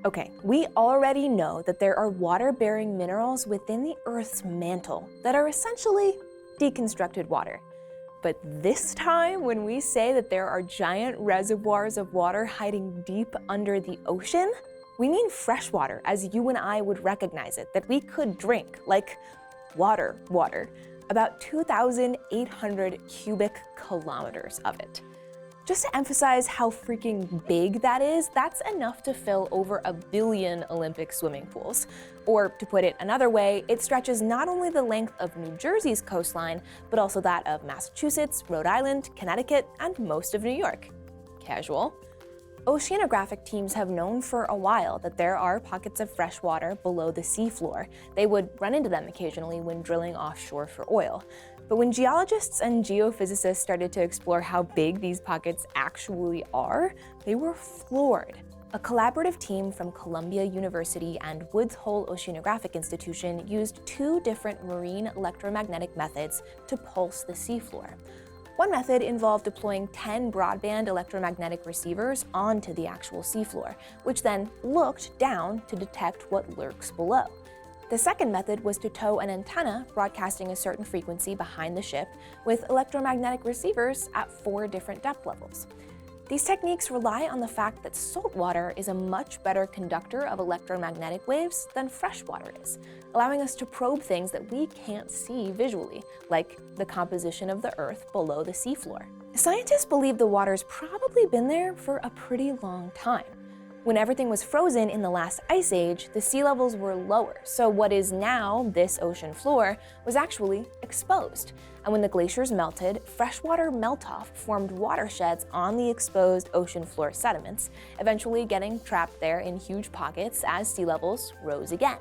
Okay, we already know that there are water-bearing minerals within the Earth's mantle that are essentially deconstructed water. But this time, when we say that there are giant reservoirs of water hiding deep under the ocean, we mean fresh water as you and I would recognize it, that we could drink, like water, about 2,800 cubic kilometers of it. Just to emphasize how freaking big that is, that's enough to fill over 1 billion Olympic swimming pools. Or to put it another way, it stretches not only the length of New Jersey's coastline, but also that of Massachusetts, Rhode Island, Connecticut, and most of New York. Casual. Oceanographic teams have known for a while that there are pockets of fresh water below the seafloor. They would run into them occasionally when drilling offshore for oil. But when geologists and geophysicists started to explore how big these pockets actually are, they were floored. A collaborative team from Columbia University and Woods Hole Oceanographic Institution used 2 different marine electromagnetic methods to pulse the seafloor. One method involved deploying 10 broadband electromagnetic receivers onto the actual seafloor, which then looked down to detect what lurks below. The second method was to tow an antenna broadcasting a certain frequency behind the ship with electromagnetic receivers at 4 different depth levels. These techniques rely on the fact that salt water is a much better conductor of electromagnetic waves than fresh water is, allowing us to probe things that we can't see visually, like the composition of the Earth below the seafloor. Scientists believe the water's probably been there for a pretty long time. When everything was frozen in the last ice age, the sea levels were lower, so what is now this ocean floor was actually exposed. And when the glaciers melted, freshwater melt-off formed watersheds on the exposed ocean floor sediments, eventually getting trapped there in huge pockets as sea levels rose again.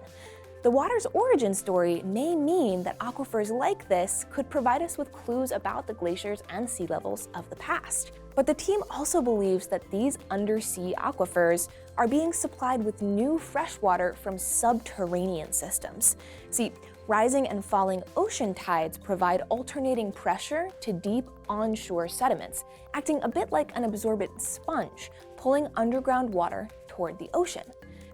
The water's origin story may mean that aquifers like this could provide us with clues about the glaciers and sea levels of the past. But the team also believes that these undersea aquifers are being supplied with new fresh water from subterranean systems. See, rising and falling ocean tides provide alternating pressure to deep onshore sediments, acting a bit like an absorbent sponge, pulling underground water toward the ocean.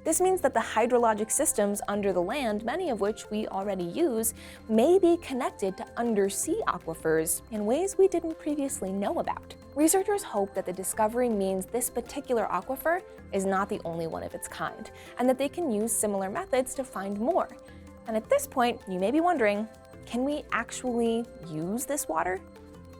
This means that the hydrologic systems under the land, many of which we already use, may be connected to undersea aquifers in ways we didn't previously know about. Researchers hope that the discovery means this particular aquifer is not the only one of its kind, and that they can use similar methods to find more. And at this point, you may be wondering, can we actually use this water?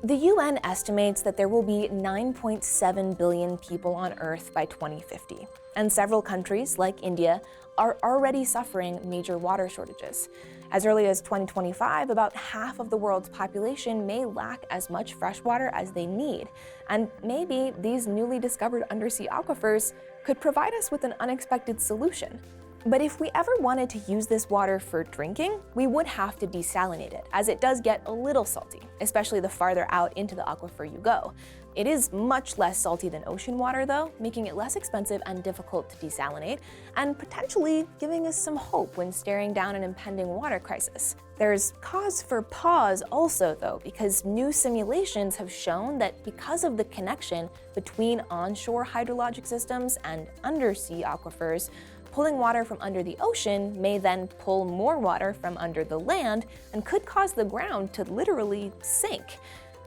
The UN estimates that there will be 9.7 billion people on Earth by 2050, and several countries, like India, are already suffering major water shortages. As early as 2025, about half of the world's population may lack as much fresh water as they need, and maybe these newly discovered undersea aquifers could provide us with an unexpected solution. But if we ever wanted to use this water for drinking, we would have to desalinate it, as it does get a little salty, especially the farther out into the aquifer you go. It is much less salty than ocean water though, making it less expensive and difficult to desalinate, and potentially giving us some hope when staring down an impending water crisis. There's cause for pause also though, because new simulations have shown that because of the connection between onshore hydrologic systems and undersea aquifers, pulling water from under the ocean may then pull more water from under the land and could cause the ground to literally sink.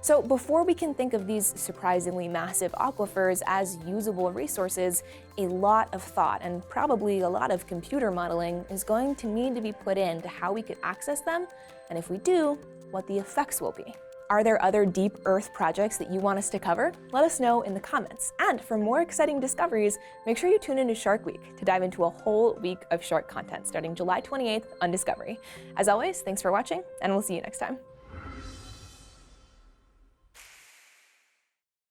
So before we can think of these surprisingly massive aquifers as usable resources, a lot of thought and probably a lot of computer modeling is going to need to be put into how we could access them, and if we do, what the effects will be. Are there other deep Earth projects that you want us to cover? Let us know in the comments. And for more exciting discoveries, make sure you tune into Shark Week to dive into a whole week of shark content starting July 28th on Discovery. As always, thanks for watching, and we'll see you next time.